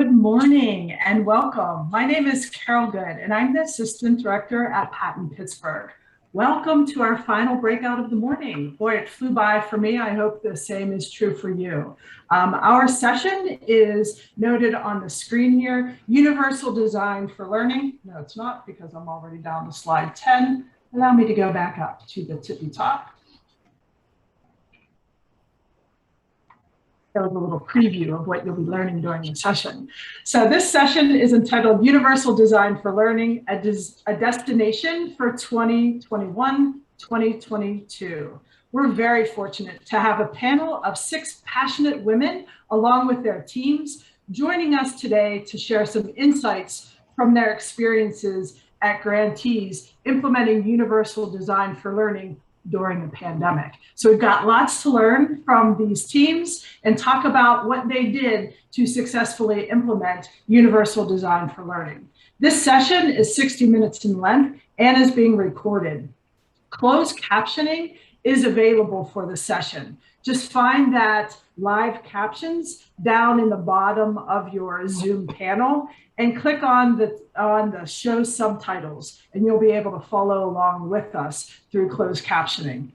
Good morning and welcome. My name is Carol Good and I'm the Assistant Director at Patton Pittsburgh. Welcome to our final breakout of the morning. Boy, it flew by for me. I hope the same is true for you. Our session is noted on the screen here, Universal Design for Learning. No, it's not because I'm already down to slide 10. Allow me to go back up to the tippy top. That was a little preview of what you'll be learning during the session. So this session is entitled Universal Design for Learning, a destination for 2021-2022. We're very fortunate to have a panel of 6 passionate women along with their teams joining us today to share some insights from their experiences at grantees implementing Universal Design for Learning during the pandemic. So we've got lots to learn from these teams and talk about what they did to successfully implement Universal Design for Learning. This session is 60 minutes in length and is being recorded. Closed captioning is available for the session. Just find that live captions down in the bottom of your Zoom panel and click on the show subtitles and you'll be able to follow along with us through closed captioning.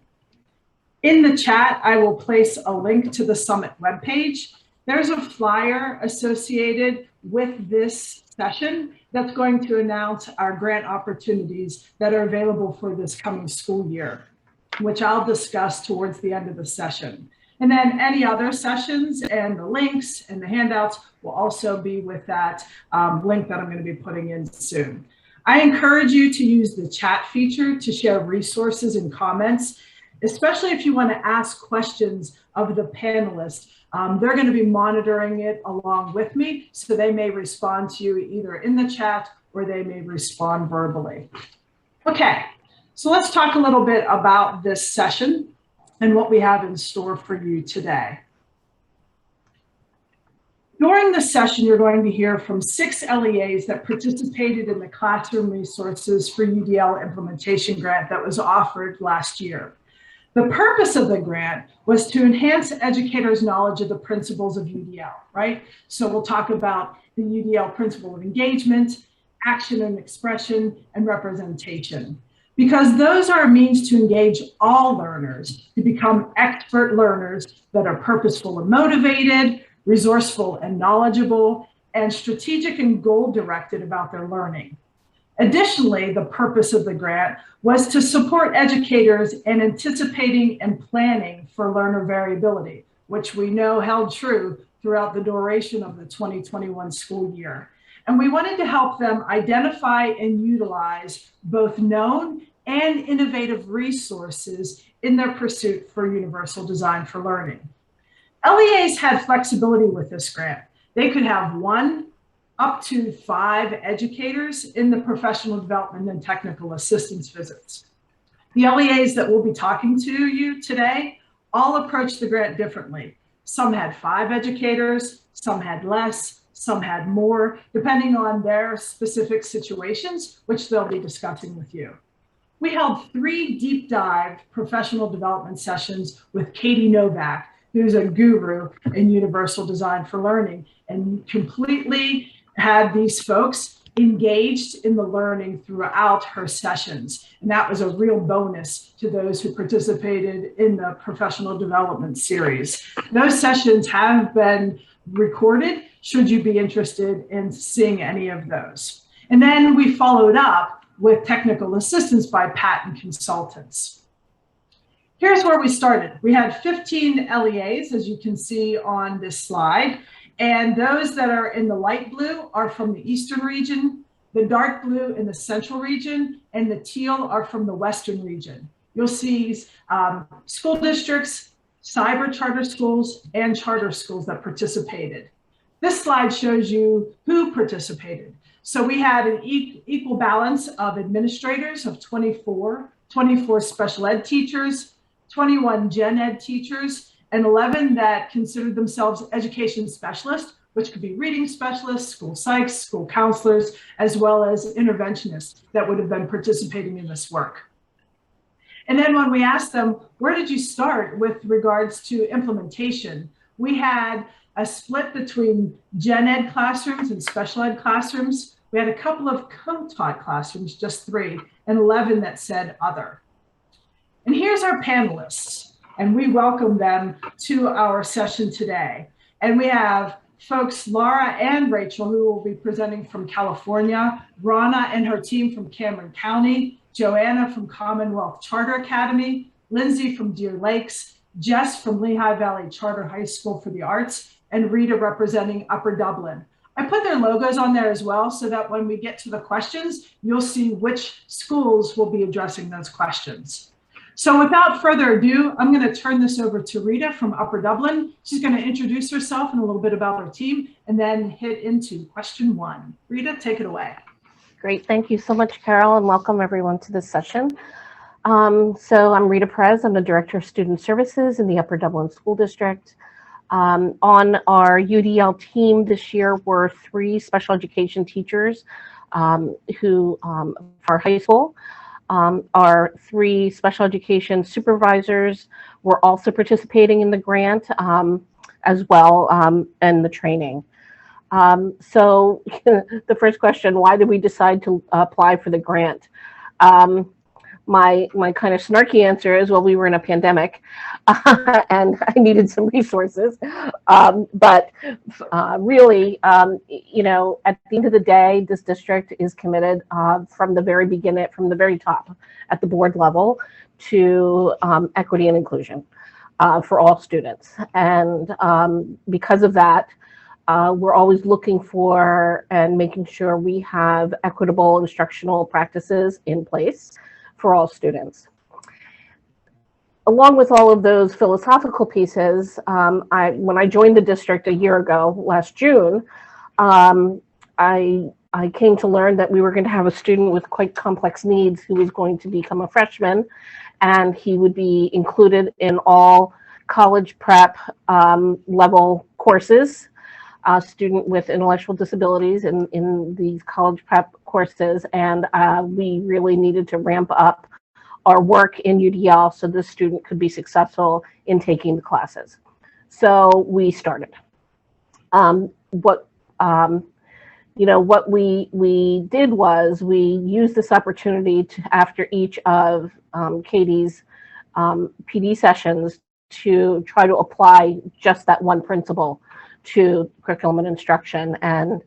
In the chat, I will place a link to the Summit webpage. There's a flyer associated with this session that's going to announce our grant opportunities that are available for this coming school year, which I'll discuss towards the end of the session. And then any other sessions and the links and the handouts will also be with that link that I'm going to be putting in soon. I encourage you to use the chat feature to share resources and comments, especially if you want to ask questions of the panelists. They're going to be monitoring it along with me, so they may respond to you either in the chat or they may respond verbally. Okay, so let's talk a little bit about this session and what we have in store for you today. During the session, you're going to hear from 6 LEAs that participated in the Classroom Resources for UDL Implementation Grant that was offered last year. The purpose of the grant was to enhance educators' knowledge of the principles of UDL, right? So we'll talk about the UDL principle of engagement, action and expression, and representation, because those are a means to engage all learners to become expert learners that are purposeful and motivated, resourceful and knowledgeable, and strategic and goal-directed about their learning. Additionally, the purpose of the grant was to support educators in anticipating and planning for learner variability, which we know held true throughout the duration of the 2021 school year. And we wanted to help them identify and utilize both known and innovative resources in their pursuit for Universal Design for Learning. LEAs had flexibility with this grant. They could have 1 up to 5 educators in the professional development and technical assistance visits. The LEAs that we'll be talking to you today all approached the grant differently. Some had 5 educators, some had less, some had more, depending on their specific situations, which they'll be discussing with you. We held 3 deep dive professional development sessions with Katie Novak, who's a guru in Universal Design for Learning, and completely had these folks engaged in the learning throughout her sessions. And that was a real bonus to those who participated in the professional development series. Those sessions have been recorded, should you be interested in seeing any of those. And then we followed up with technical assistance by Patton consultants. Here's where we started. We had 15 LEAs, as you can see on this slide, and those that are in the light blue are from the Eastern region, the dark blue in the Central region, and the teal are from the Western region. You'll see school districts, cyber charter schools, and charter schools that participated. This slide shows you who participated. So we had an equal balance of administrators of 24 special ed teachers, 21 gen ed teachers, and 11 that considered themselves education specialists, which could be reading specialists, school psychs, school counselors, as well as interventionists that would have been participating in this work. And then when we asked them, where did you start with regards to implementation? We had a split between gen ed classrooms and special ed classrooms. We had a couple of co-taught classrooms, just 3, and 11 that said other. And here's our panelists, and we welcome them to our session today. And we have folks, Laura and Rachel, who will be presenting from California, Rana and her team from Cameron County, Joanna from Commonwealth Charter Academy, Lindsay from Deer Lakes, Jess from Lehigh Valley Charter High School for the Arts, and Rita representing Upper Dublin. I put their logos on there as well so that when we get to the questions, you'll see which schools will be addressing those questions. So without further ado, I'm going to turn this over to Rita from Upper Dublin. She's going to introduce herself and a little bit about her team and then hit into question 1. Rita, take it away. Great. Thank you so much, Carol, and welcome everyone to this session. So I'm Rita Perez. I'm the Director of Student Services in the Upper Dublin School District. On our UDL team this year were 3 special education teachers who for high school. Our 3 special education supervisors were also participating in the grant as well and the training. So the first question, why did we decide to apply for the grant? My kind of snarky answer is, well, we were in a pandemic and I needed some resources. But really, you know, at the end of the day, this district is committed from the very beginning, from the very top at the board level to equity and inclusion for all students. And because of that, we're always looking for and making sure we have equitable instructional practices in place for all students. Along with all of those philosophical pieces, when I joined the district a year ago, last June, I came to learn that we were going to have a student with quite complex needs who was going to become a freshman, and he would be included in all college prep level courses. A student with intellectual disabilities in these college prep courses, and we really needed to ramp up our work in UDL so this student could be successful in taking the classes. So we started. What we did was we used this opportunity to, after each of Katie's PD sessions, to try to apply just that one principle to curriculum and instruction. And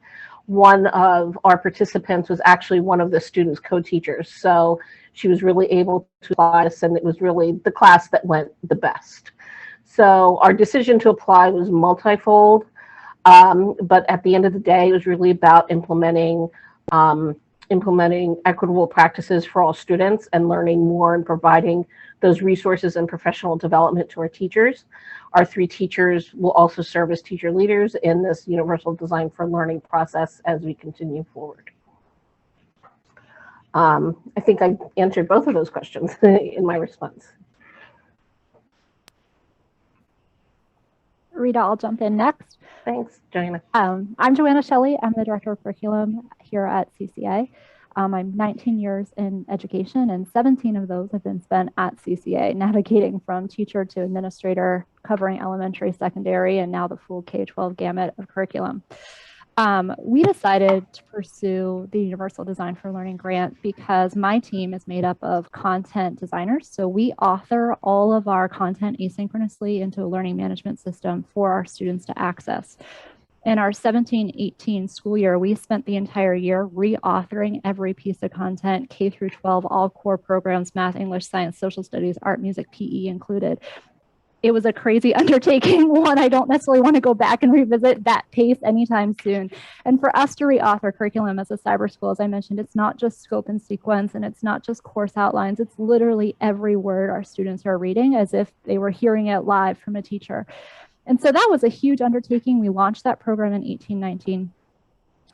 one of our participants was actually one of the students' co-teachers. So she was really able to apply this, and it was really the class that went the best. So our decision to apply was multifold, but at the end of the day, it was really about implementing equitable practices for all students and learning more and providing those resources and professional development to our teachers. Our 3 teachers will also serve as teacher leaders in this universal design for learning process as we continue forward. I think I answered both of those questions in my response. Rita, I'll jump in next. Thanks, Joanna. I'm Joanna Shelley. I'm the Director of Curriculum here at CCA. I'm 19 years in education, and 17 of those have been spent at CCA, navigating from teacher to administrator, covering elementary, secondary, and now the full K-12 gamut of curriculum. We decided to pursue the Universal Design for Learning grant because my team is made up of content designers. So we author all of our content asynchronously into a learning management system for our students to access. In our 17-18 school year, we spent the entire year reauthoring every piece of content, K through 12, all core programs, math, English, science, social studies, art, music, PE included. It was a crazy undertaking, one I don't necessarily want to go back and revisit that pace anytime soon. And for us to reauthor curriculum as a cyber school, as I mentioned, it's not just scope and sequence, and it's not just course outlines. It's literally every word our students are reading as if they were hearing it live from a teacher. And so that was a huge undertaking. We launched that program in 18-19.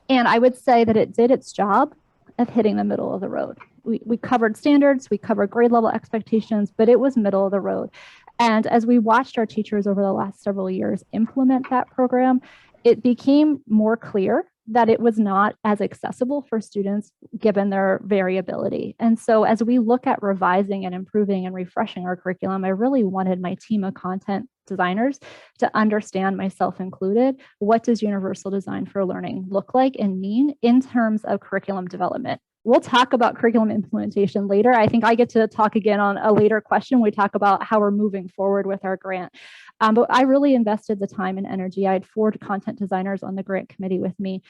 And I would say that it did its job of hitting the middle of the road. We covered standards, we covered grade level expectations, but it was middle of the road. And as we watched our teachers over the last several years implement that program, it became more clear that it was not as accessible for students given their variability. And so as we look at revising and improving and refreshing our curriculum, I really wanted my team of content designers to understand, myself included, what does universal design for learning look like and mean in terms of curriculum development. We'll talk about curriculum implementation later. I think I get to talk again on a later question. We talk about how we're moving forward with our grant. But I really invested the time and energy. I had 4 content designers on the grant committee with me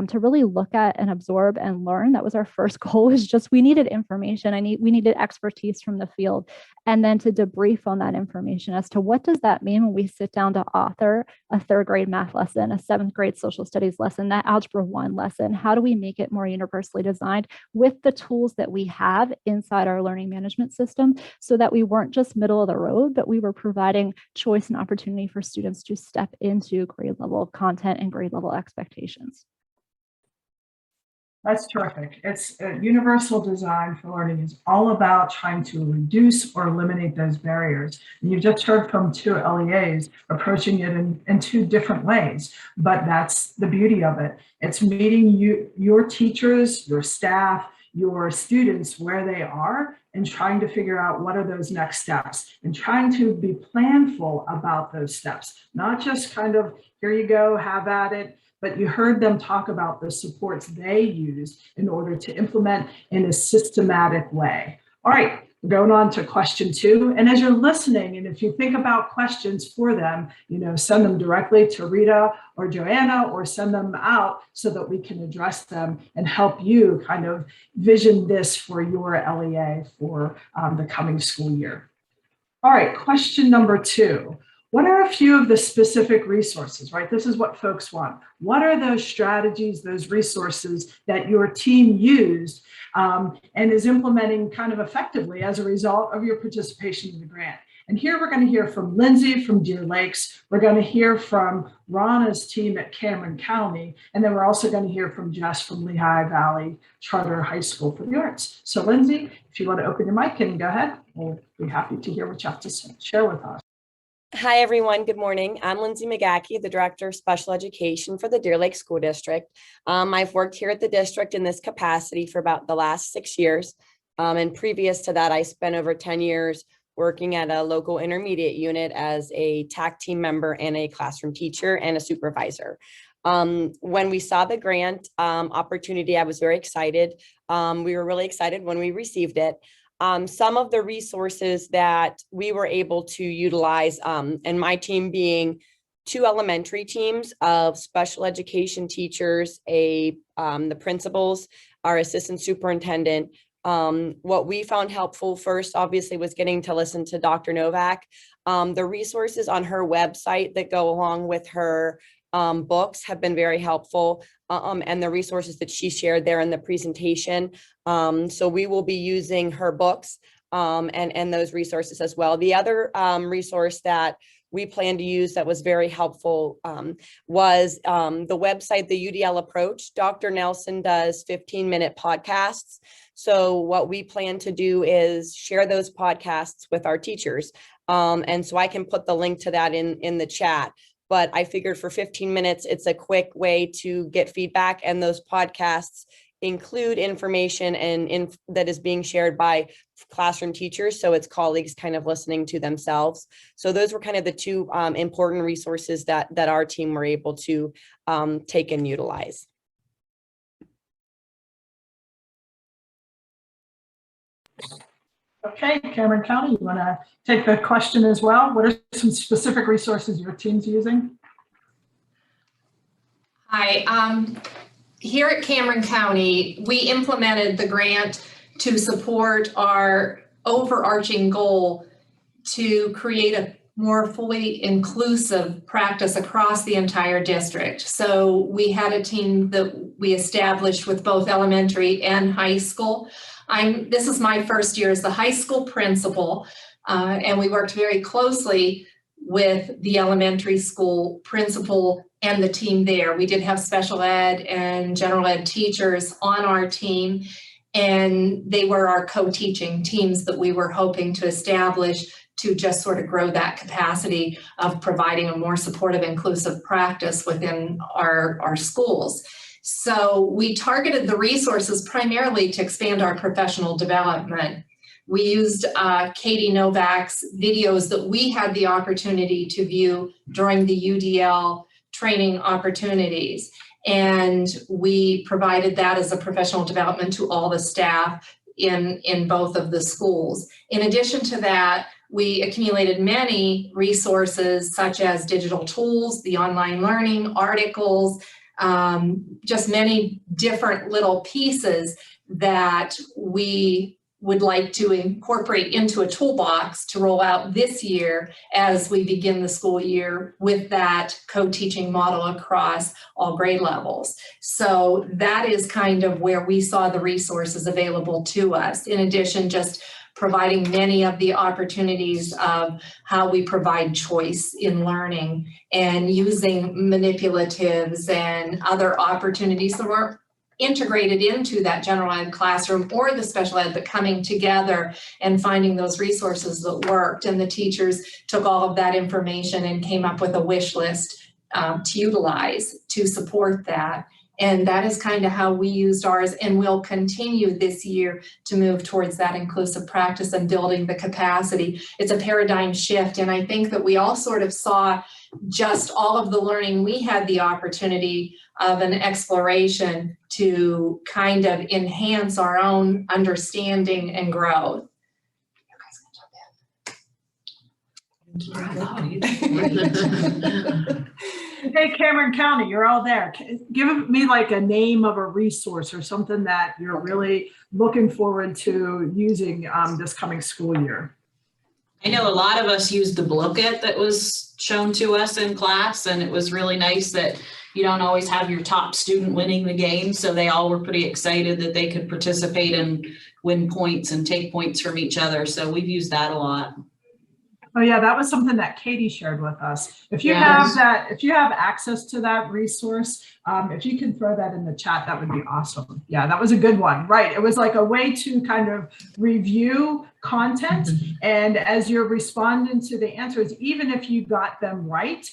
to really look at and absorb and learn. That was our first goal, was just we needed information. We needed expertise from the field. And then to debrief on that information as to what does that mean when we sit down to author a 3rd grade math lesson, a 7th grade social studies lesson, that Algebra 1 lesson. How do we make it more universally designed with the tools that we have inside our learning management system, so that we weren't just middle of the road, but we were providing choice and opportunity for students to step into grade level content and grade level expectations. That's terrific. It's universal design for learning is all about trying to reduce or eliminate those barriers. And you just heard from 2 LEAs approaching it in 2 different ways, but that's the beauty of it. It's meeting your teachers, your staff, your students where they are, and trying to figure out what are those next steps, and trying to be planful about those steps, not just kind of, here you go, have at it, but you heard them talk about the supports they use in order to implement in a systematic way. All right, we're going on to question 2. And as you're listening, and if you think about questions for them, send them directly to Rita or Joanna, or send them out so that we can address them and help you kind of vision this for your LEA for the coming school year. All right, question number 2. What are a few of the specific resources, right? This is what folks want. What are those strategies, those resources that your team used and is implementing kind of effectively as a result of your participation in the grant? And here we're going to hear from Lindsay from Deer Lakes. We're going to hear from Rana's team at Cameron County. And then we're also going to hear from Jess from Lehigh Valley Charter High School for the Arts. So Lindsay, if you want to open your mic and go ahead, we'll be happy to hear what you have to share with us. Hi, everyone. Good morning. I'm Lindsay McGackey, the Director of Special Education for the Deer Lake School District. I've worked here at the district in this capacity for about the last 6 years. And previous to that, I spent over 10 years working at a local intermediate unit as a TAC team member and a classroom teacher and a supervisor. When we saw the grant opportunity, I was very excited. We were really excited when we received it. Some of the resources that we were able to utilize, and my team being 2 elementary teams of special education teachers, the principals, our assistant superintendent. What we found helpful first, obviously, was getting to listen to Dr. Novak. The resources on her website that go along with her books have been very helpful, and the resources that she shared there in the presentation. So we will be using her books and those resources as well. The other resource that we plan to use that was very helpful was the website, the UDL Approach. Dr. Nelson does 15-minute podcasts. So what we plan to do is share those podcasts with our teachers. And so I can put the link to that in the chat. But I figured for 15 minutes, it's a quick way to get feedback, and those podcasts include information and that is being shared by classroom teachers. So it's colleagues kind of listening to themselves. So those were kind of the 2 important resources that our team were able to take and utilize. Okay, Cameron County, you want to take the question as well? What are some specific resources your team's using? Hi, here at Cameron County, we implemented the grant to support our overarching goal to create a more fully inclusive practice across the entire district. So we had a team that we established with both elementary and high school. This is my first year as the high school principal, and we worked very closely with the elementary school principal and the team there. We did have special ed and general ed teachers on our team, and they were our co-teaching teams that we were hoping to establish to just sort of grow that capacity of providing a more supportive, inclusive practice within our schools. So we targeted the resources primarily to expand our professional development. We used Katie Novak's videos that we had the opportunity to view during the UDL training opportunities. And we provided that as a professional development to all the staff in both of the schools. In addition to that, we accumulated many resources such as digital tools, the online learning, articles, just many different little pieces that we would like to incorporate into a toolbox to roll out this year as we begin the school year with that co-teaching model across all grade levels. So that is kind of where we saw the resources available to us. In addition, just providing many of the opportunities of how we provide choice in learning and using manipulatives and other opportunities that were integrated into that general ed classroom or the special ed, but coming together and finding those resources that worked. And the teachers took all of that information and came up with a wish list to utilize to support that. And that is kind of how we used ours, and will continue this year to move towards that inclusive practice and building the capacity. It's a paradigm shift. And I think that we all sort of saw just all of the learning we had the opportunity of an exploration to kind of enhance our own understanding and growth. Okay, Cameron County, you're all there. Give me like a name of a resource or something that you're really looking forward to using this coming school year. I know a lot of us used the booklet that was shown to us in class, and it was really nice that you don't always have your top student winning the game. So they all were pretty excited that they could participate and win points and take points from each other. So we've used that a lot. Oh yeah, that was something that Katie shared with us. If you have that, if you have access to that resource, if you can throw that in the chat, that would be awesome. Yeah, that was a good one. Right. It was like a way to kind of review content. And as you're responding to the answers, even if you got them right,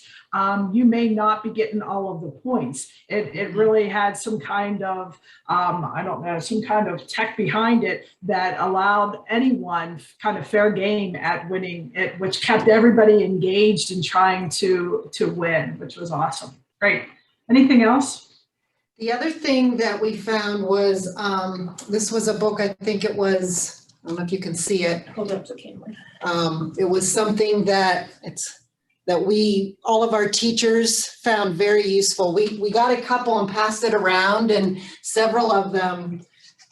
you may not be getting all of the points. It really had some kind of, I don't know, some kind of tech behind it that allowed anyone kind of fair game at winning it, which kept everybody engaged in trying to win, which was awesome. Great. Anything else? The other thing that we found was, this was a book, I think it was, I don't know if you can see it. Hold up the camera. It was something that all of our teachers found very useful. We got a couple and passed it around, and several of them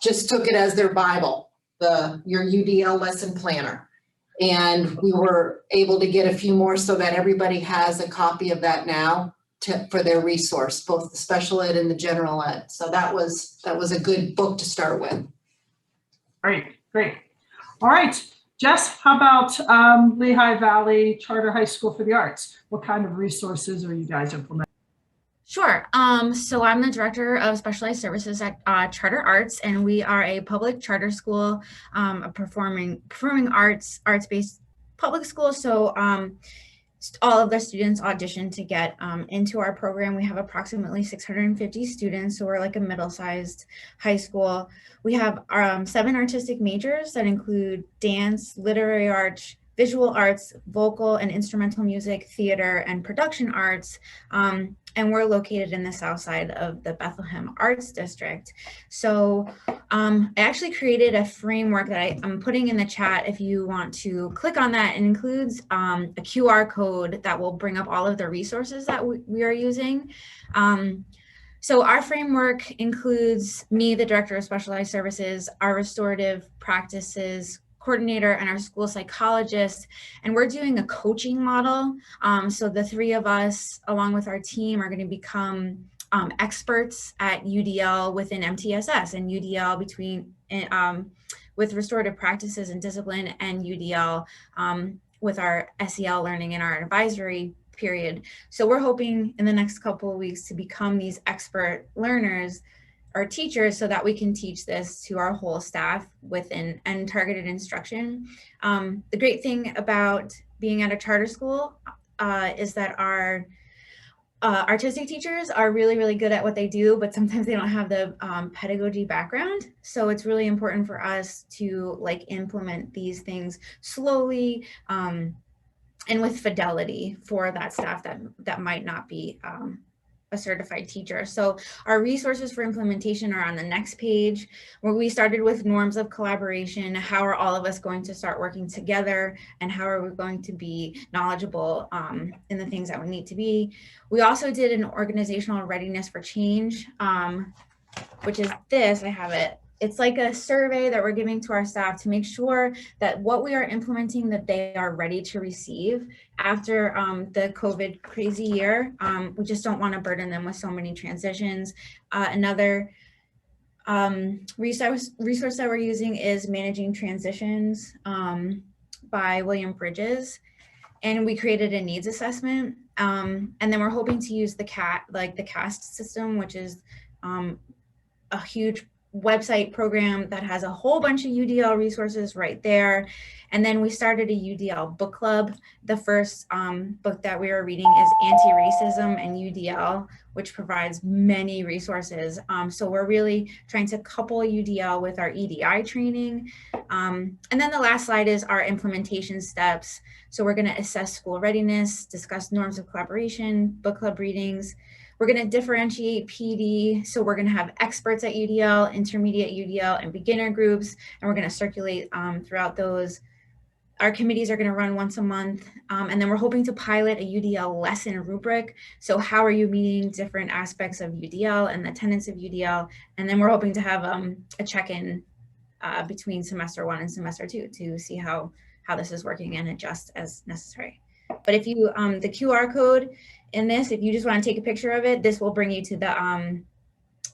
just took it as their Bible, your UDL lesson planner. And we were able to get a few more so that everybody has a copy of that now for their resource, both the special ed and the general ed. So that was a good book to start with. Great, great. All right. Jess, how about Lehigh Valley Charter High School for the Arts? What kind of resources are you guys implementing? Sure. So I'm the director of specialized services at Charter Arts, and we are a public charter school, a performing arts-based public school. So all of the students audition to get into our program. We have approximately 650 students, so we're like a middle-sized high school. We have 7 artistic majors that include dance, literary arts, visual arts, vocal and instrumental music, theater, and production arts. And we're located in the south side of the Bethlehem Arts District. So I actually created a framework that I'm putting in the chat if you want to click on that. It includes a QR code that will bring up all of the resources that we are using. So our framework includes me, the director of specialized services, our restorative practices coordinator, and our school psychologist, and we're doing a coaching model. So the 3 of us, along with our team, are going to become experts at UDL within MTSS and UDL with restorative practices and discipline, and UDL with our SEL learning and our advisory period. So we're hoping in the next couple of weeks to become these expert learners our teachers so that we can teach this to our whole staff within and targeted instruction. The great thing about being at a charter school is that artistic teachers are really, really good at what they do, but sometimes they don't have the pedagogy background. So it's really important for us to like implement these things slowly and with fidelity for that staff that might not be a certified teacher. So our resources for implementation are on the next page, where we started with norms of collaboration. How are all of us going to start working together, and how are we going to be knowledgeable in the things that we need to be? We also did an organizational readiness for change, which is this, I have it. It's like a survey that we're giving to our staff to make sure that what we are implementing, that they are ready to receive after the COVID crazy year. We just don't want to burden them with so many transitions. Another resource that we're using is Managing Transitions by William Bridges. And we created a needs assessment. And then we're hoping to use the CAST system, which is a huge website program that has a whole bunch of UDL resources right there. And then we started a UDL book club. The first book that we are reading is Anti-Racism and UDL, which provides many resources. So we're really trying to couple UDL with our EDI training. And then the last slide is our implementation steps. So we're going to assess school readiness, discuss norms of collaboration, book club readings. We're going to differentiate PD. So we're going to have experts at UDL, intermediate UDL, and beginner groups, and we're going to circulate throughout those. Our committees are going to run once a month. And then we're hoping to pilot a UDL lesson rubric. So how are you meeting different aspects of UDL and the tenets of UDL? And then we're hoping to have a check-in between semester 1 and semester 2 to see how this is working and adjust as necessary. But if you, the QR code in this, if you just want to take a picture of it, this will bring you to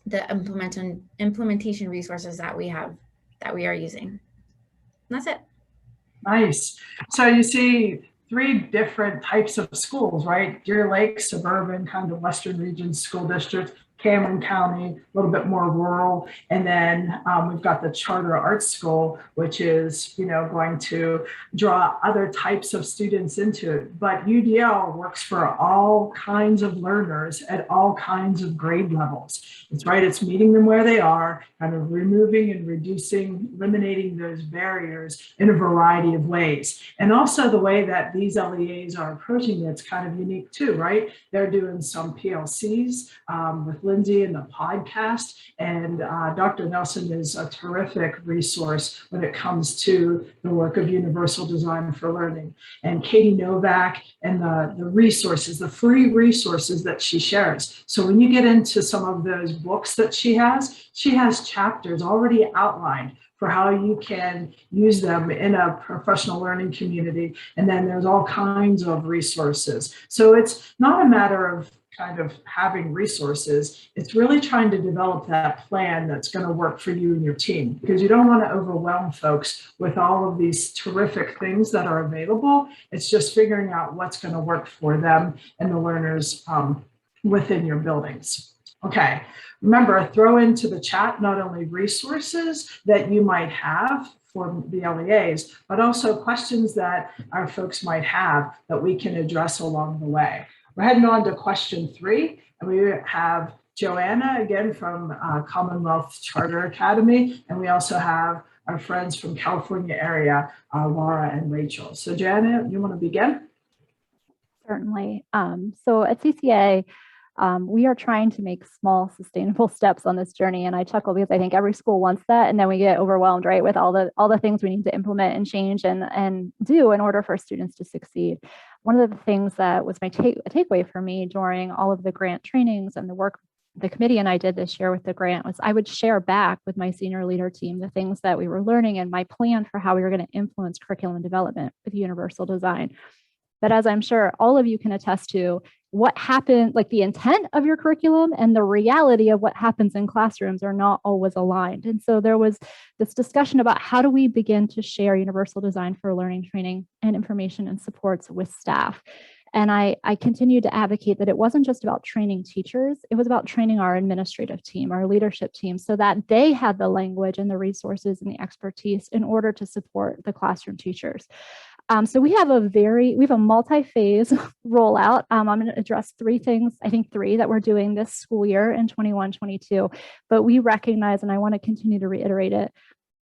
the implementation resources that we have, that we are using. And that's it. Nice. So you see 3 different types of schools, right? Deer Lake, suburban, kind of Western Region school district, Cameron County, a little bit more rural. And then we've got the Charter Arts School, which is, going to draw other types of students into it. But UDL works for all kinds of learners at all kinds of grade levels. It's right, it's meeting them where they are, kind of removing and reducing, eliminating those barriers in a variety of ways. And also the way that these LEAs are approaching it's kind of unique too, right? They're doing some PLCs with Lindsay and the podcast, and Dr. Nelson is a terrific resource when it comes to the work of universal design for learning. And Katie Novak and the resources, the free resources that she shares. So when you get into some of those books that she has chapters already outlined for how you can use them in a professional learning community. And then there's all kinds of resources. So it's not a matter of kind of having resources, it's really trying to develop that plan that's going to work for you and your team, because you don't want to overwhelm folks with all of these terrific things that are available. It's just figuring out what's going to work for them and the learners within your buildings. Okay, remember, throw into the chat not only resources that you might have for the LEAs, but also questions that our folks might have that we can address along the way. We're heading on to question 3, and we have Joanna again from Commonwealth Charter Academy, and we also have our friends from California area, Laura and Rachel. So Joanna, you want to begin? Certainly. So at CCA, we are trying to make small, sustainable steps on this journey. And I chuckle because I think every school wants that. And then we get overwhelmed, right, with all the things we need to implement and change and do in order for students to succeed. One of the things that was my takeaway for me during all of the grant trainings and the work the committee and I did this year with the grant was I would share back with my senior leader team the things that we were learning and my plan for how we were going to influence curriculum development with universal design. But as I'm sure all of you can attest to, what happened, like the intent of your curriculum and the reality of what happens in classrooms are not always aligned. And so there was this discussion about how do we begin to share universal design for learning, training, and information and supports with staff. And I continued to advocate that it wasn't just about training teachers, it was about training our administrative team, our leadership team, so that they had the language and the resources and the expertise in order to support the classroom teachers. So we have a multi-phase rollout. I'm going to address three things, I think three that we're doing this school year in 21-22, but we recognize, and I want to continue to reiterate it,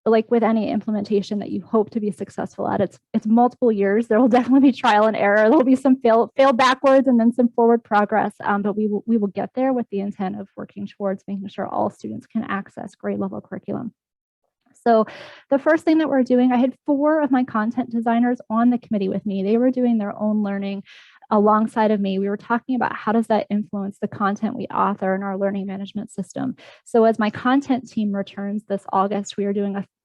like with any implementation that you hope to be successful at, it's multiple years. There will definitely be trial and error. There'll be some fail backwards and then some forward progress, but we will get there with the intent of working towards making sure all students can access grade level curriculum. So the first thing that we're doing, I had 4 of my content designers on the committee with me. They were doing their own learning alongside of me. We were talking about how does that influence the content we author in our learning management system. So as my content team returns this August,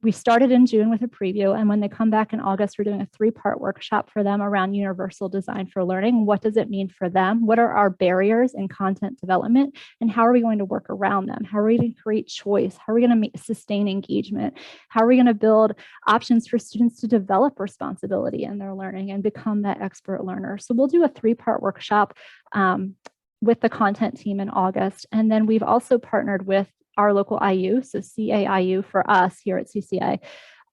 we started in June with a preview, and when they come back in August, we're doing a 3-part workshop for them around universal design for learning. What does it mean for them? What are our barriers in content development? And how are we going to work around them? How are we going to create choice? How are we going to sustain engagement? How are we going to build options for students to develop responsibility in their learning and become that expert learner? So we'll do a 3-part workshop with the content team in August. And then we've also partnered with our local IU, so CAIU for us here at CCA,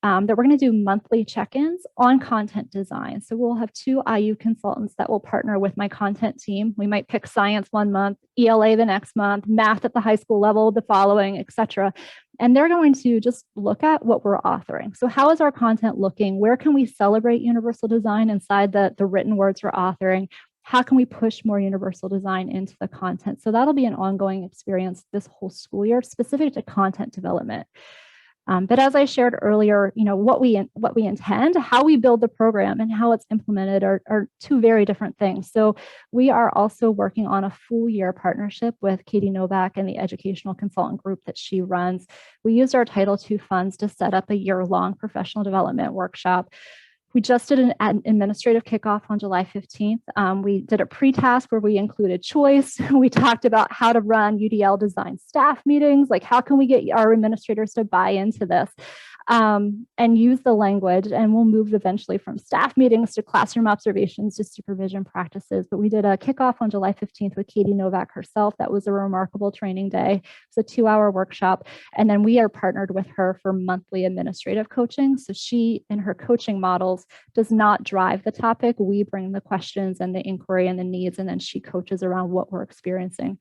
that we're going to do monthly check-ins on content design. So we'll have 2 IU consultants that will partner with my content team. We might pick science one month, ELA the next month, math at the high school level the following, etc. And they're going to just look at what we're authoring. So how is our content looking? Where can we celebrate universal design inside the written words we're authoring? How can we push more universal design into the content? So that'll be an ongoing experience this whole school year, specific to content development. But as I shared earlier, what we intend, how we build the program and how it's implemented are 2 very different things. So we are also working on a full year partnership with Katie Novak and the educational consultant group that she runs. We used our Title II funds to set up a year-long professional development workshop. We just did an administrative kickoff on July 15th. We did a pre-task where we included choice. We talked about how to run UDL design staff meetings, like how can we get our administrators to buy into this and use the language. And we'll move eventually from staff meetings to classroom observations to supervision practices. But we did a kickoff on July 15th with Katie Novak herself. That was a remarkable training day. It's a 2-hour workshop. And then we are partnered with her for monthly administrative coaching. So she, in her coaching models, does not drive the topic. We bring the questions and the inquiry and the needs, and then she coaches around what we're experiencing.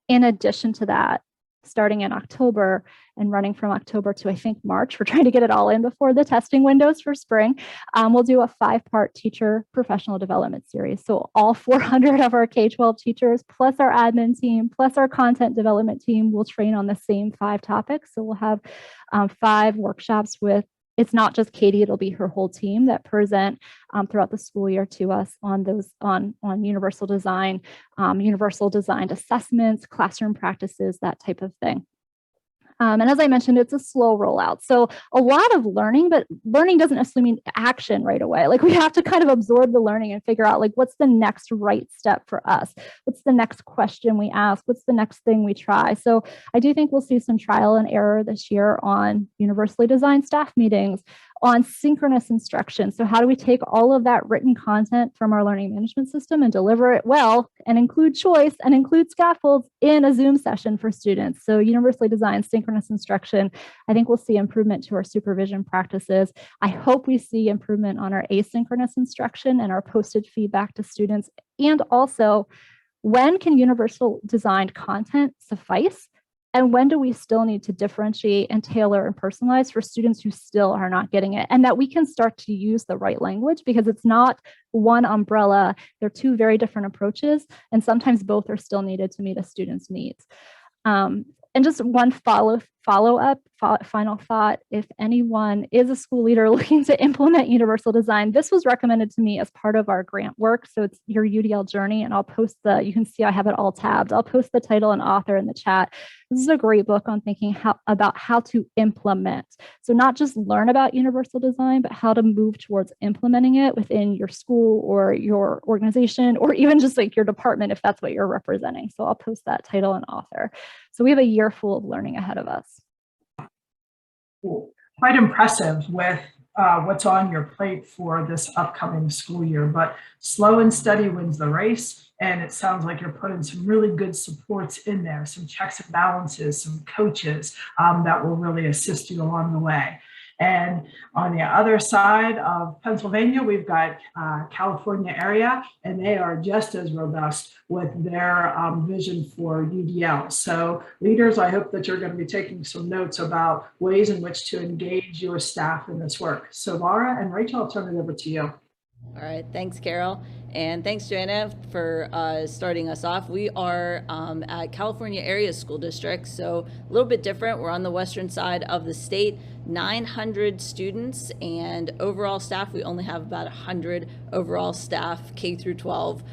In addition to that, starting in October and running from October to, I think, March, we're trying to get it all in before the testing windows for spring. We'll do a 5-part teacher professional development series. So all 400 of our K-12 teachers, plus our admin team, plus our content development team will train on the same 5 topics. So we'll have 5 workshops with, it's not just Katie, it'll be her whole team that present throughout the school year to us on those on universal design, universal designed assessments, classroom practices, that type of thing. And as I mentioned, it's a slow rollout. So a lot of learning, but learning doesn't necessarily mean action right away. Like we have to kind of absorb the learning and figure out like, what's the next right step for us? What's the next question we ask? What's the next thing we try? So I do think we'll see some trial and error this year on universally designed staff meetings, on synchronous instruction. So how do we take all of that written content from our learning management system and deliver it well and include choice and include scaffolds in a Zoom session for students? So universally designed synchronous instruction, I think we'll see improvement to our supervision practices. I hope we see improvement on our asynchronous instruction and our posted feedback to students. And also, when can universal designed content suffice? And when do we still need to differentiate and tailor and personalize for students who still are not getting it? And that we can start to use the right language, because it's not one umbrella. They're 2 very different approaches, and sometimes both are still needed to meet a student's needs. And just one follow-up, final thought, if anyone is a school leader looking to implement universal design, this was recommended to me as part of our grant work. So it's your UDL journey, and I'll post you can see I have it all tabbed. I'll post the title and author in the chat. This is a great book on thinking about how to implement. So not just learn about universal design, but how to move towards implementing it within your school or your organization, or even just like your department, if that's what you're representing. So I'll post that title and author. So we have a year full of learning ahead of us. Quite impressive with what's on your plate for this upcoming school year, but slow and steady wins the race. And it sounds like you're putting some really good supports in there, some checks and balances, some coaches that will really assist you along the way. And on the other side of Pennsylvania, we've got California area, and they are just as robust with their vision for UDL. So leaders, I hope that you're going to be taking some notes about ways in which to engage your staff in this work. So Laura and Rachel, I'll turn it over to you. All right, thanks, Carol. And thanks, Joanna, for starting us off. We are at California Area School District, so a little bit different. We're on the western side of the state, 900 students, and overall staff, we only have about 100 overall staff, K through 12,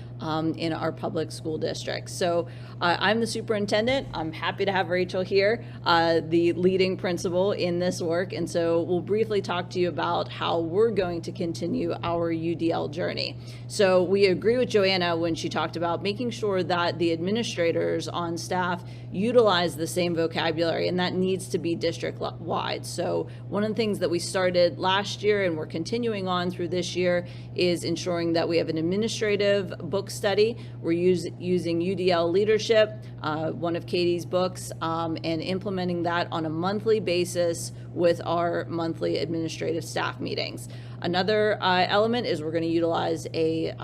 in our public school district. So I'm the superintendent. I'm happy to have Rachel here, the leading principal in this work. And so we'll briefly talk to you about how we're going to continue our UDL journey. So we agree with Joanna when she talked about making sure that the administrators on staff utilize the same vocabulary, and that needs to be district-wide. So one of the things that we started last year and we're continuing on through this year is ensuring that we have an administrative book study. We're using UDL Leadership, one of Katie's books, and implementing that on a monthly basis with our monthly administrative staff meetings. Another element is we're going to utilize a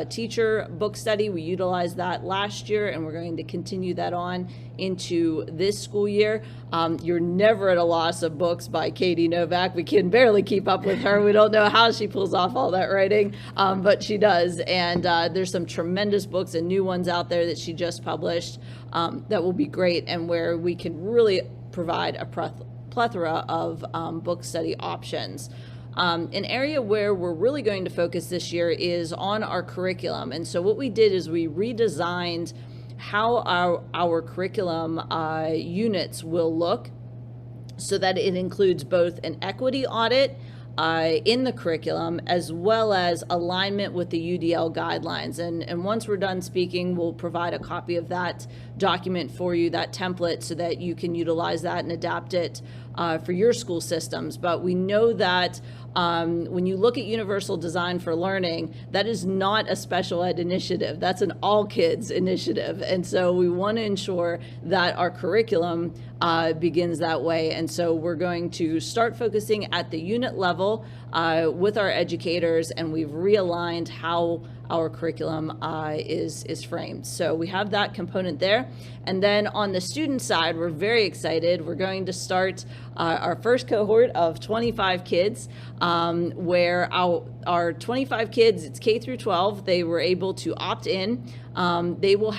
teacher book study. We utilized that last year, and we're going to continue that on into this school year. You're never at a loss of books by Katie Novak. We can barely keep up with her. We don't know how she pulls off all that writing, but she does. And there's some tremendous books and new ones out there that she just published that will be great, and where we can really provide a plethora of book study options. An area where we're really going to focus this year is on our curriculum. And so what we did is we redesigned how our curriculum units will look so that it includes both an equity audit in the curriculum as well as alignment with the UDL guidelines. And once we're done speaking, we'll provide a copy of that document for you, that template, so that you can utilize that and adapt it for your school systems. But we know that when you look at universal design for learning, that is not a special ed initiative. That's an all kids initiative. And so we want to ensure that our curriculum begins that way. And so we're going to start focusing at the unit level with our educators, and we've realigned how our curriculum is framed. So we have that component there. And then on the student side, we're very excited. We're going to start our first cohort of 25 kids, where our 25 kids, it's K through 12, they were able to opt in. They will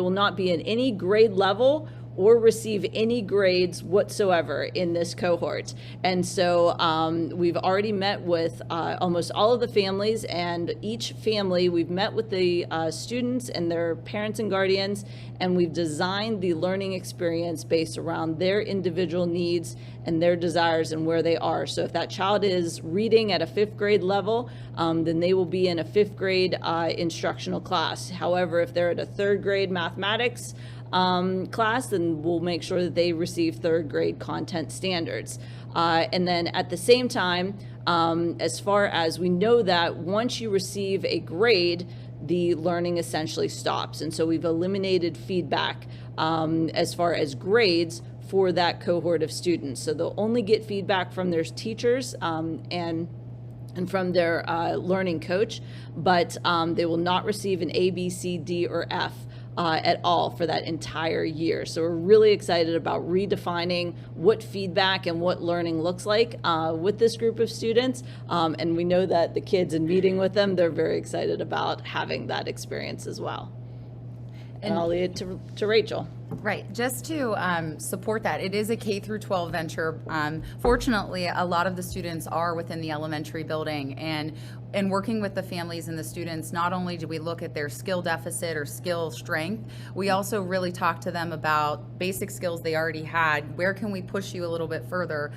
not be in any grade level or receive any grades whatsoever in this cohort. And so we've already met with almost all of the families, and each family, we've met with the students and their parents and guardians, and we've designed the learning experience based around their individual needs and their desires and where they are. So if that child is reading at a 5th grade level, then they will be in a 5th grade instructional class. However, if they're at a 3rd grade mathematics class, then we'll make sure that they receive 3rd grade content standards. And then at the same time, as far as we know that once you receive a grade, the learning essentially stops. And so we've eliminated feedback as far as grades for that cohort of students. So they'll only get feedback from their teachers and from their learning coach, but they will not receive an A, B, C, D, or F at all for that entire year. So we're really excited about redefining what feedback and what learning looks like with this group of students. And we know that the kids, in meeting with them, they're very excited about having that experience as well. And I'll leave it to Rachel. Right, just to support that, it is a K through 12 venture. Fortunately, a lot of the students are within the elementary building, and working with the families and the students, not only do we look at their skill deficit or skill strength, we also really talk to them about basic skills they already had. Where can we push you a little bit further?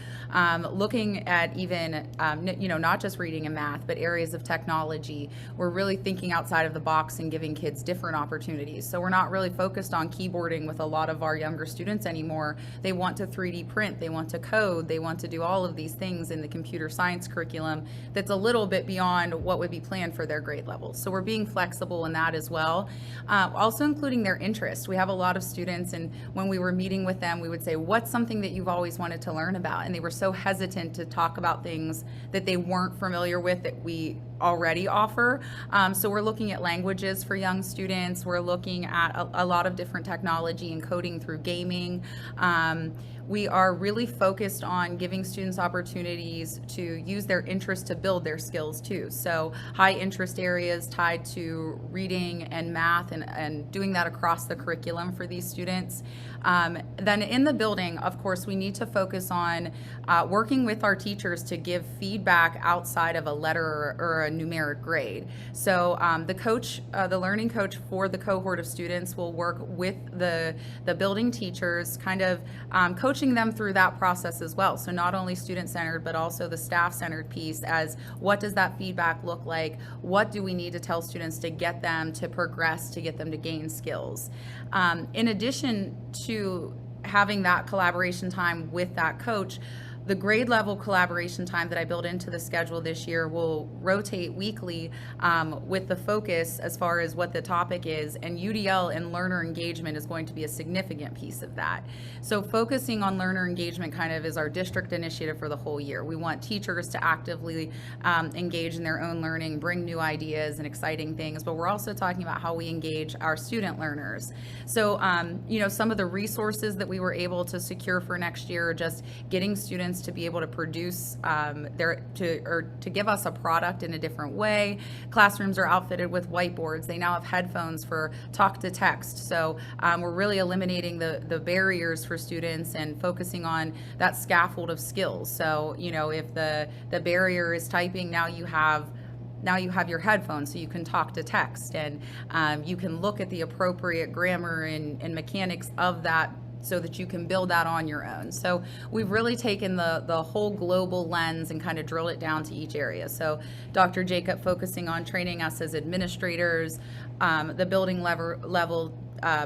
Looking at even, not just reading and math, but areas of technology. We're really thinking outside of the box and giving kids different opportunities. So we're not really focused on keyboarding with with a lot of our younger students anymore. They want to 3D print, they want to code, they want to do all of these things in the computer science curriculum that's a little bit beyond what would be planned for their grade levels. So we're being flexible in that as well. Also including their interest. We have a lot of students, and when we were meeting with them, we would say, what's something that you've always wanted to learn about? And they were so hesitant to talk about things that they weren't familiar with that we already offer. So we're looking at languages for young students. We're looking at a lot of different technology and coding through gaming. We are really focused on giving students opportunities to use their interest to build their skills too. So high interest areas tied to reading and math and doing that across the curriculum for these students. Then in the building, of course, we need to focus on working with our teachers to give feedback outside of a letter or a numeric grade. So the coach, the learning coach for the cohort of students will work with the building teachers, kind of coaching them through that process as well. So not only student-centered, but also the staff-centered piece as what does that feedback look like? What do we need to tell students to get them to progress, to get them to gain skills? In addition to having that collaboration time with that coach, the grade level collaboration time that I built into the schedule this year will rotate weekly with the focus as far as what the topic is, and UDL and learner engagement is going to be a significant piece of that. So focusing on learner engagement kind of is our district initiative for the whole year. We want teachers to actively engage in their own learning, bring new ideas and exciting things, but we're also talking about how we engage our student learners. So, you know, some of the resources that we were able to secure for next year are just getting students to be able to produce to give us a product in a different way. Classrooms are outfitted with whiteboards. They now have headphones for talk to text. So we're really eliminating the barriers for students and focusing on that scaffold of skills. So, you know, if the barrier is typing, now you have your headphones so you can talk to text, and you can look at the appropriate grammar and mechanics of that so that you can build that on your own. So we've really taken the whole global lens and kind of drill it down to each area. So Dr. Jacob focusing on training us as administrators, the building level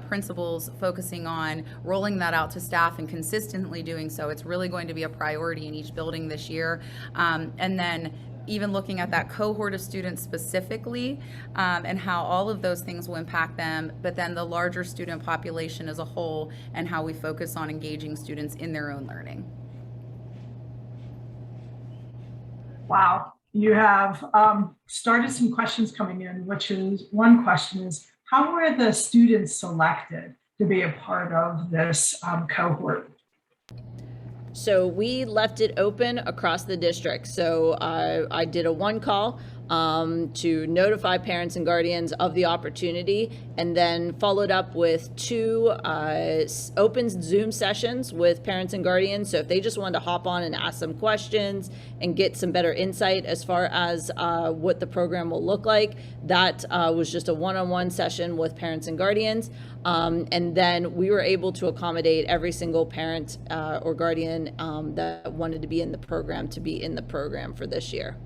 principals focusing on rolling that out to staff and consistently doing so. It's really going to be a priority in each building this year. And then even looking at that cohort of students specifically and how all of those things will impact them, but then the larger student population as a whole and how we focus on engaging students in their own learning. Wow, you have started some questions coming in, which is, one question is, how were the students selected to be a part of this cohort? So we left it open across the district. So I did a one call to notify parents and guardians of the opportunity, and then followed up with 2 open Zoom sessions with parents and guardians. So if they just wanted to hop on and ask some questions and get some better insight as far as what the program will look like, that was just a one-on-one session with parents and guardians. And then we were able to accommodate every single parent or guardian that wanted to be in the program for this year.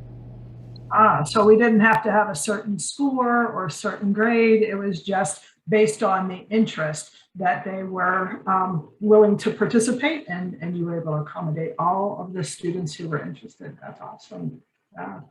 So we didn't have to have a certain score or a certain grade. It was just based on the interest that they were willing to participate, and you were able to accommodate all of the students who were interested. That's awesome.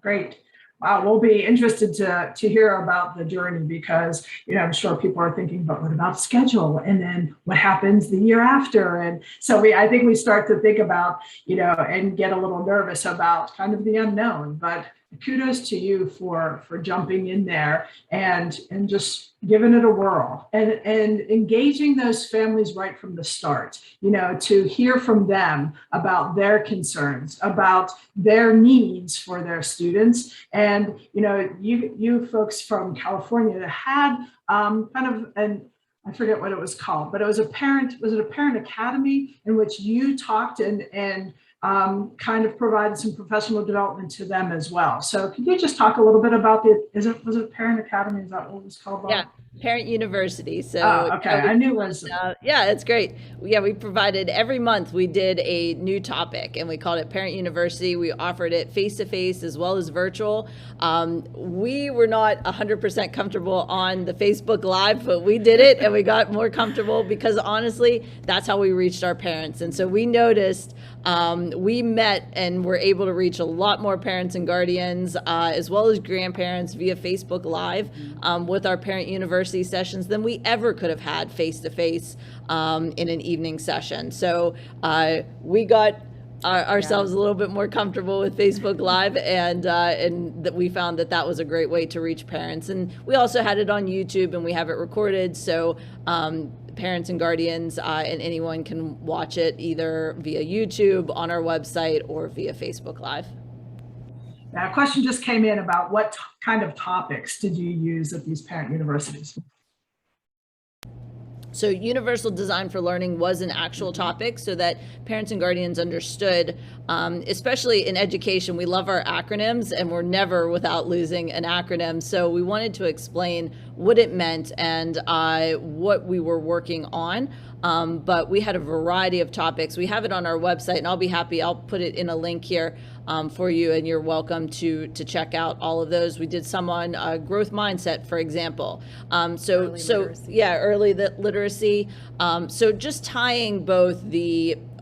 Great. Wow, we'll be interested to hear about the journey, because, you know, I'm sure people are thinking, but what about schedule? And then what happens the year after? And so I think we start to think about, you know, and get a little nervous about kind of the unknown, but kudos to you for jumping in there and just giving it a whirl and engaging those families right from the start, you know, to hear from them about their concerns, about their needs for their students. And, you know, you folks from California had kind of I forget what it was called, but it was a parent academy in which you talked and kind of provided some professional development to them as well. So could you just talk a little bit about was it Parent Academy? Is that what it was called? Parent University. So Okay, I knew it was. yeah, it's great. Yeah, we provided every month we did a new topic and we called it Parent University. We offered it face-to-face as well as virtual. We were not 100% comfortable on the Facebook Live, but we did it and we got more comfortable because honestly, that's how we reached our parents. And so we noticed we met and were able to reach a lot more parents and guardians as well as grandparents via Facebook Live with our Parent University sessions than we ever could have had face-to-face in an evening session. So we got ourselves a little bit more comfortable with Facebook Live, and that we found that that was a great way to reach parents. And we also had it on YouTube, and we have it recorded, so parents and guardians and anyone can watch it either via YouTube, on our website, or via Facebook Live. Now, a question just came in about what kind of topics did you use at these parent universities? So universal design for learning was an actual topic so that parents and guardians understood, especially in education, we love our acronyms and we're never without losing an acronym. So we wanted to explain what it meant and what we were working on. But we had a variety of topics. We have it on our website, and I'll put it in a link here for you, and you're welcome to check out all of those. We did some on growth mindset, for example. Early literacy. So just tying both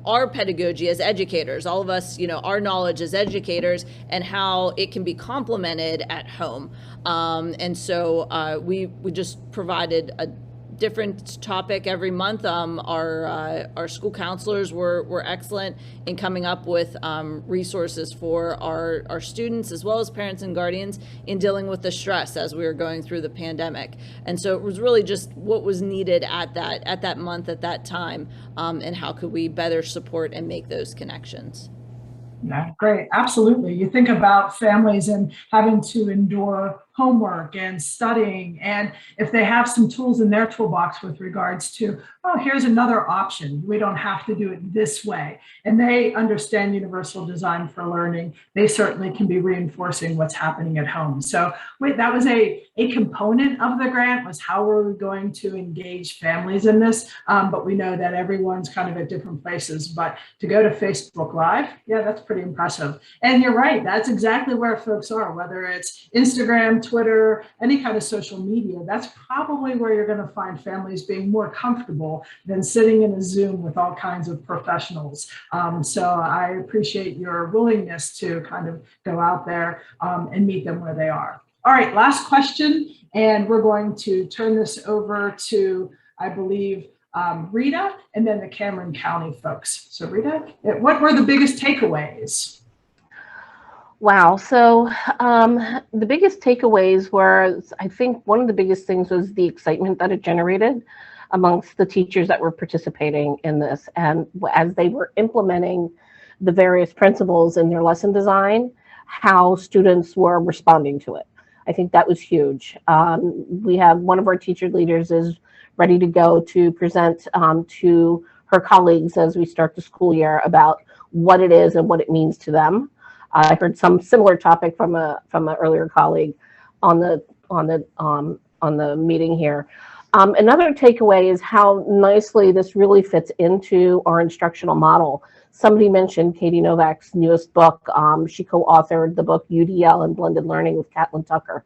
our pedagogy as educators, all of us, our knowledge as educators, and how it can be complemented at home. And so we just provided a different topic every month. Our school counselors were excellent in coming up with resources for our students as well as parents and guardians in dealing with the stress as we were going through the pandemic. And so it was really just what was needed at that month, at that time, and how could we better support and make those connections. Yeah, great. Absolutely. You think about families and having to endure homework and studying, and if they have some tools in their toolbox with regards to, oh, here's another option, we don't have to do it this way, and they understand universal design for learning, they certainly can be reinforcing what's happening at home. So that was a component of the grant, was how we're going to engage families in this, but we know that everyone's kind of at different places. But to go to Facebook Live, yeah, that's pretty impressive. And you're right, that's exactly where folks are, whether it's Instagram, Twitter, any kind of social media. That's probably where you're going to find families being more comfortable than sitting in a Zoom with all kinds of professionals. So I appreciate your willingness to kind of go out there and meet them where they are. All right, last question, and we're going to turn this over to, I believe, Rita, and then the Cameron County folks. So Rita, what were the biggest takeaways? Wow. So the biggest takeaways were, I think one of the biggest things was the excitement that it generated amongst the teachers that were participating in this. And as they were implementing the various principles in their lesson design, how students were responding to it. I think that was huge. We have one of our teacher leaders is ready to go to present to her colleagues as we start the school year about what it is and what it means to them. I heard some similar topic from an earlier colleague on the meeting here. Another takeaway is how nicely this really fits into our instructional model. Somebody mentioned Katie Novak's newest book. She co-authored the book UDL and Blended Learning with Catlin Tucker.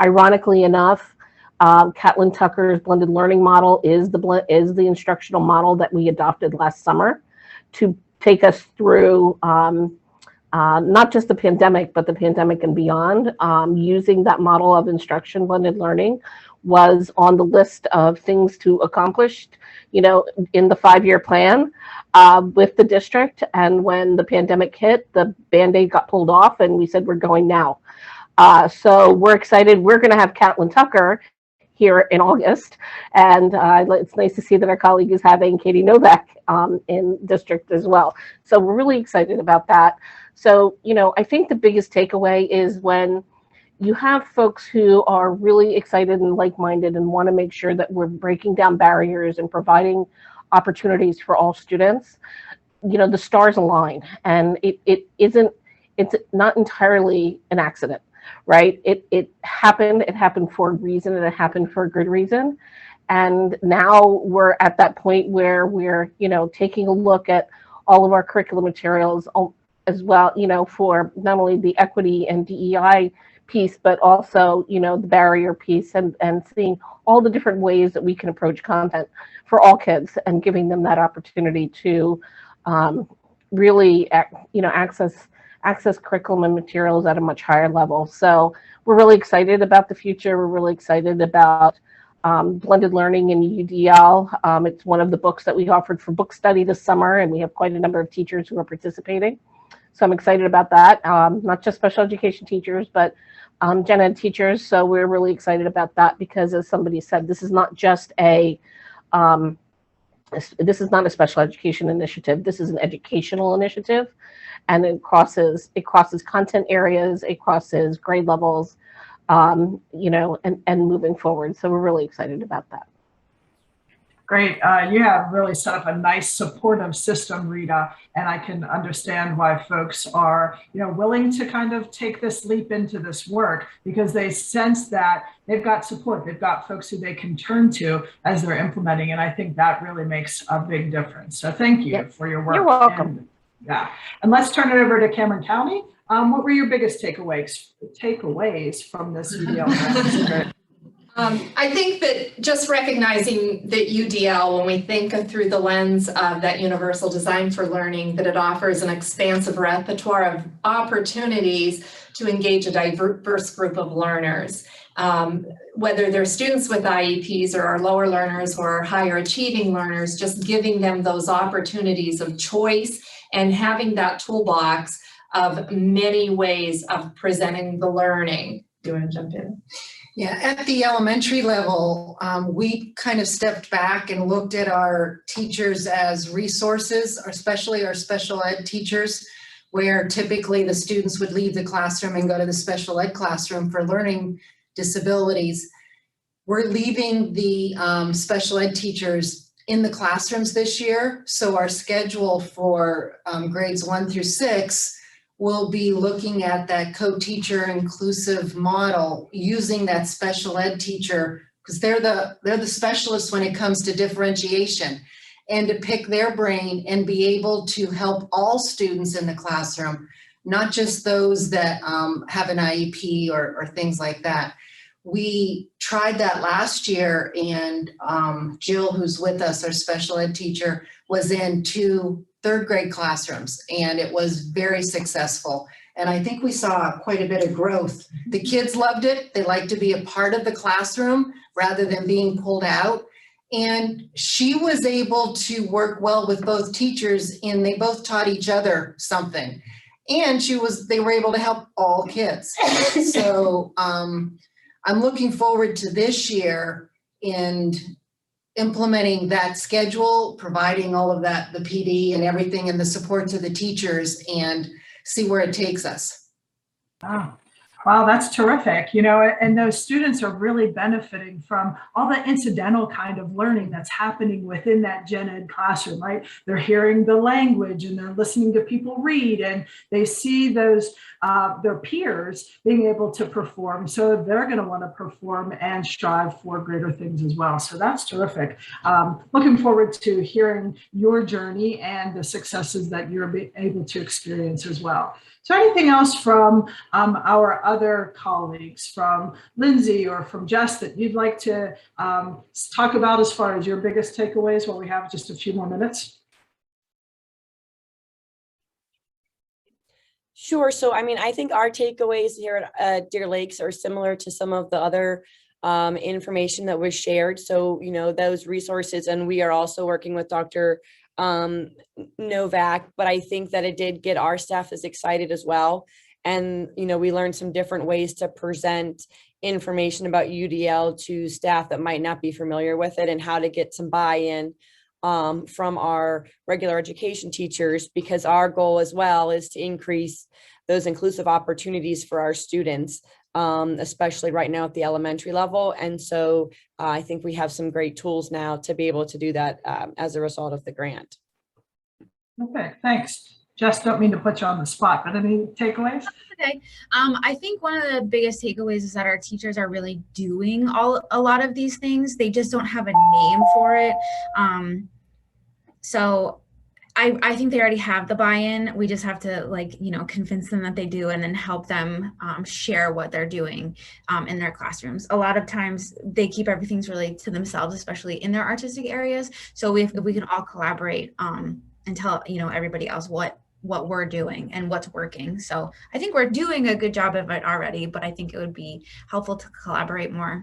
Ironically enough, Catlin Tucker's blended learning model is the instructional model that we adopted last summer to take us through not just the pandemic, but the pandemic and beyond. Using that model of instruction, blended learning, was on the list of things to accomplish, in the 5-year plan with the district. And when the pandemic hit, the Band-Aid got pulled off, and we said, we're going now. So we're excited. We're going to have Catlin Tucker here in August. And it's nice to see that our colleague is having Katie Novak in district as well. So we're really excited about that. So, I think the biggest takeaway is when you have folks who are really excited and like-minded and want to make sure that we're breaking down barriers and providing opportunities for all students, the stars align. And it's not entirely an accident. right? It happened for a reason, and it happened for a good reason. And now we're at that point where we're, taking a look at all of our curriculum materials as well, for not only the equity and DEI piece, but also, the barrier piece, and seeing all the different ways that we can approach content for all kids and giving them that opportunity to really, access curriculum and materials at a much higher level. So we're really excited about the future. We're really excited about blended learning in UDL. It's one of the books that we offered for book study this summer, and we have quite a number of teachers who are participating. So I'm excited about that. Not just special education teachers, but gen ed teachers. So we're really excited about that because, as somebody said, this is not just this is not a special education initiative. This is an educational initiative, and it crosses content areas, it crosses grade levels, and moving forward. So we're really excited about that. Great. You have really set up a nice supportive system, Rita, and I can understand why folks are, willing to kind of take this leap into this work, because they sense that they've got support. They've got folks who they can turn to as they're implementing. And I think that really makes a big difference. So thank you for your work. You're welcome. And let's turn it over to Cameron County. What were your biggest takeaways from this UDL? I think that just recognizing that UDL, when we think of through the lens of that universal design for learning, that it offers an expansive repertoire of opportunities to engage a diverse group of learners. Whether they're students with IEPs or our lower learners or our higher achieving learners, just giving them those opportunities of choice and having that toolbox of many ways of presenting the learning. Do you want to jump in? Yeah, at the elementary level, we kind of stepped back and looked at our teachers as resources, especially our special ed teachers, where typically the students would leave the classroom and go to the special ed classroom for learning disabilities. We're leaving the special ed teachers in the classrooms this year. So our schedule for grades 1 through 6 will be looking at that co-teacher inclusive model, using that special ed teacher, because they're the specialists when it comes to differentiation, and to pick their brain and be able to help all students in the classroom, not just those that have an IEP or things like that. We tried that last year, and Jill, who's with us, our special ed teacher, was in 2 third grade classrooms, and it was very successful. And I think we saw quite a bit of growth. The kids loved it. They like to be a part of the classroom rather than being pulled out. And she was able to work well with both teachers, and they both taught each other something. And they were able to help all kids. So I'm looking forward to this year and implementing that schedule, providing all of that, the PD and everything, and the support to the teachers, and see where it takes us. Wow, that's terrific. And those students are really benefiting from all the incidental kind of learning that's happening within that gen ed classroom, right? They're hearing the language, and they're listening to people read, and they see those their peers being able to perform. So they're going to want to perform and strive for greater things as well. So that's terrific. Looking forward to hearing your journey and the successes that you're able to experience as well. So anything else from our other colleagues, from Lindsay or from Jess, that you'd like to talk about as far as your biggest takeaways while we have just a few more minutes? Sure. So, I think our takeaways here at Deer Lakes are similar to some of the other information that was shared. So, those resources, and we are also working with Dr. Novak, but I think that it did get our staff as excited as well. And, we learned some different ways to present information about UDL to staff that might not be familiar with it, and how to get some buy-in from our regular education teachers, because our goal as well is to increase those inclusive opportunities for our students, especially right now at the elementary level. And so I think we have some great tools now to be able to do that as a result of the grant. Okay, thanks. Jess, don't mean to put you on the spot, but any takeaways? Okay. I think one of the biggest takeaways is that our teachers are really doing a lot of these things. They just don't have a name for it. So I think they already have the buy-in. We just have to convince them that they do, and then help them share what they're doing in their classrooms. A lot of times they keep everything really to themselves, especially in their artistic areas. So if we can all collaborate and tell everybody else what we're doing and what's working. So I think we're doing a good job of it already, but I think it would be helpful to collaborate more.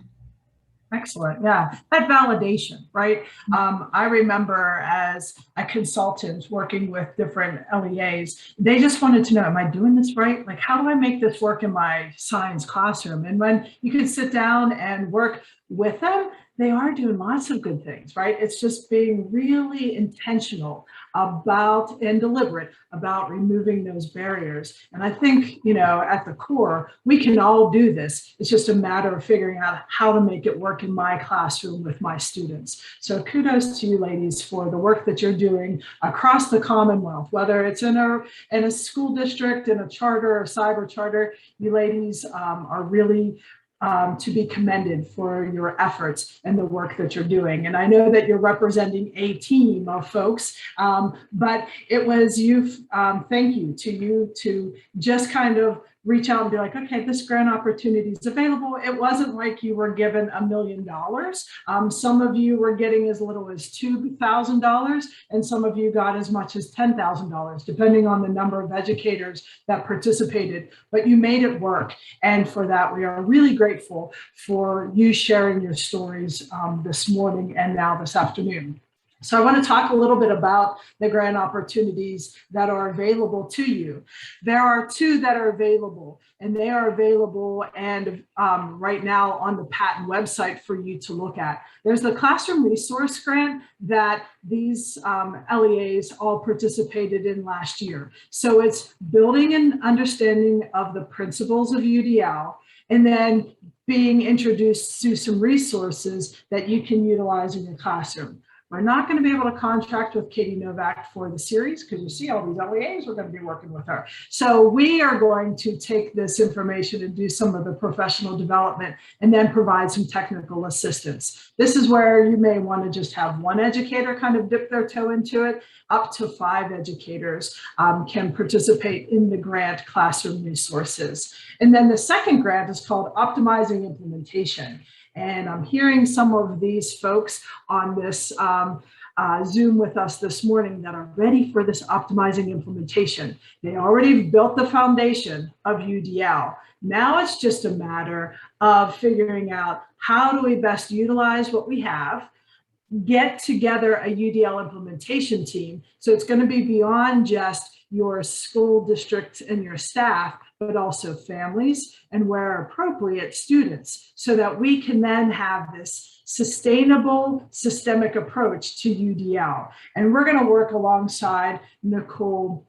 Excellent. Yeah, that validation, right? I remember as a consultant working with different LEAs, they just wanted to know, am I doing this right? Like, how do I make this work in my science classroom? And when you can sit down and work with them, they are doing lots of good things, right? It's just being really intentional about and deliberate about removing those barriers. And I think, at the core, we can all do this. It's just a matter of figuring out how to make it work in my classroom with my students. So kudos to you ladies for the work that you're doing across the Commonwealth, whether it's in a school district, in a charter or cyber charter. You ladies are really to be commended for your efforts and the work that you're doing. And I know that you're representing a team of folks, but it was thank you to just kind of reach out and be like, okay, this grant opportunity is available. It wasn't like you were given $1 million. Some of you were getting as little as $2,000, and some of you got as much as $10,000, depending on the number of educators that participated. But you made it work. And for that, we are really grateful for you sharing your stories this morning and now this afternoon. So I want to talk a little bit about the grant opportunities that are available to you. There are 2 that are available, and they are available and right now on the Patton website for you to look at. There's the Classroom Resource Grant that these LEAs all participated in last year. So it's building an understanding of the principles of UDL, and then being introduced to some resources that you can utilize in your classroom. We're not going to be able to contract with Katie Novak for the series because you see all these LEAs, we're going to be working with her. So we are going to take this information and do some of the professional development and then provide some technical assistance. This is where you may want to just have one educator kind of dip their toe into it. Up to 5 educators can participate in the grant Classroom Resources. And then the second grant is called Optimizing Implementation. And I'm hearing some of these folks on this Zoom with us this morning that are ready for this optimizing implementation. They already built the foundation of UDL. Now it's just a matter of figuring out how do we best utilize what we have, get together a UDL implementation team. So it's going to be beyond just your school district and your staff, but also families and where appropriate students, so that we can then have this sustainable systemic approach to UDL. And we're going to work alongside Nicole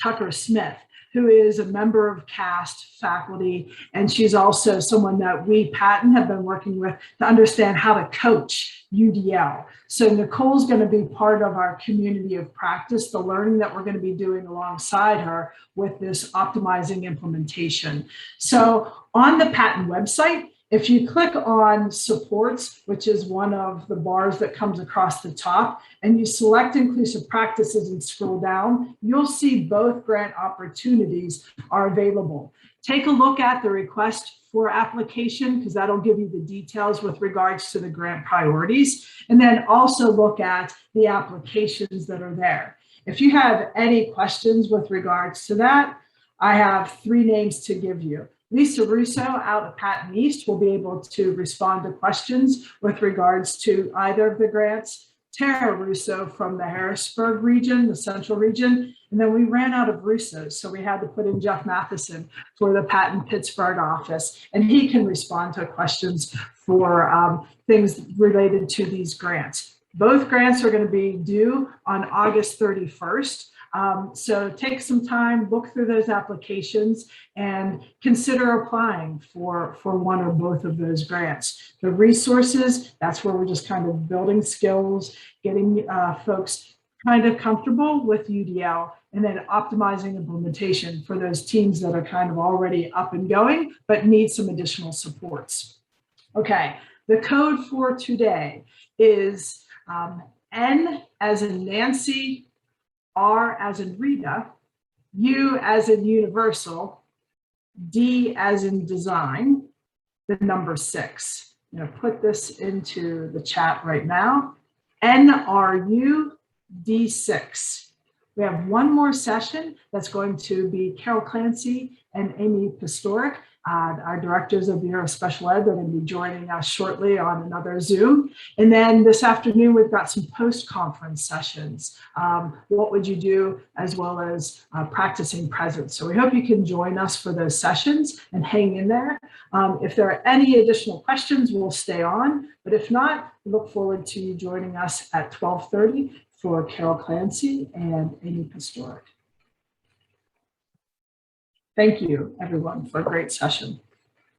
Tucker-Smith, who is a member of CAST faculty, and she's also someone that we, Patton, have been working with to understand how to coach UDL. So Nicole's going to be part of our community of practice, the learning that we're going to be doing alongside her with this optimizing implementation. So on the Patton website, if you click on supports, which is one of the bars that comes across the top, and you select inclusive practices and scroll down, you'll see both grant opportunities are available. Take a look at the request for application, because that'll give you the details with regards to the grant priorities, and then also look at the applications that are there. If you have any questions with regards to that, I have 3 names to give you. Lisa Russo out of Patton East will be able to respond to questions with regards to either of the grants. Tara Russo from the Harrisburg region, the central region, and then we ran out of Russos, so we had to put in Jeff Matheson for the Patton Pittsburgh office, and he can respond to questions for things related to these grants. Both grants are going to be due on August 31st. So take some time, look through those applications, and consider applying for one or both of those grants. The resources, that's where we're just kind of building skills, getting folks kind of comfortable with UDL, and then optimizing implementation for those teams that are kind of already up and going, but need some additional supports. Okay, the code for today is N as in Nancy, R as in Rita, U as in universal, D as in design, the number 6. I'm going to put this into the chat right now. NRUD6. We have one more session that's going to be Carol Clancy and Amy Pastoric, our directors of the Bureau of Special Ed. They're going to be joining us shortly on another Zoom. And then this afternoon, we've got some post-conference sessions. What would you do, as well as practicing presence. So we hope you can join us for those sessions and hang in there. If there are any additional questions, we'll stay on. But if not, we look forward to you joining us at 12:30 for Carol Clancy and Amy Pastoric. Thank you, everyone, for a great session.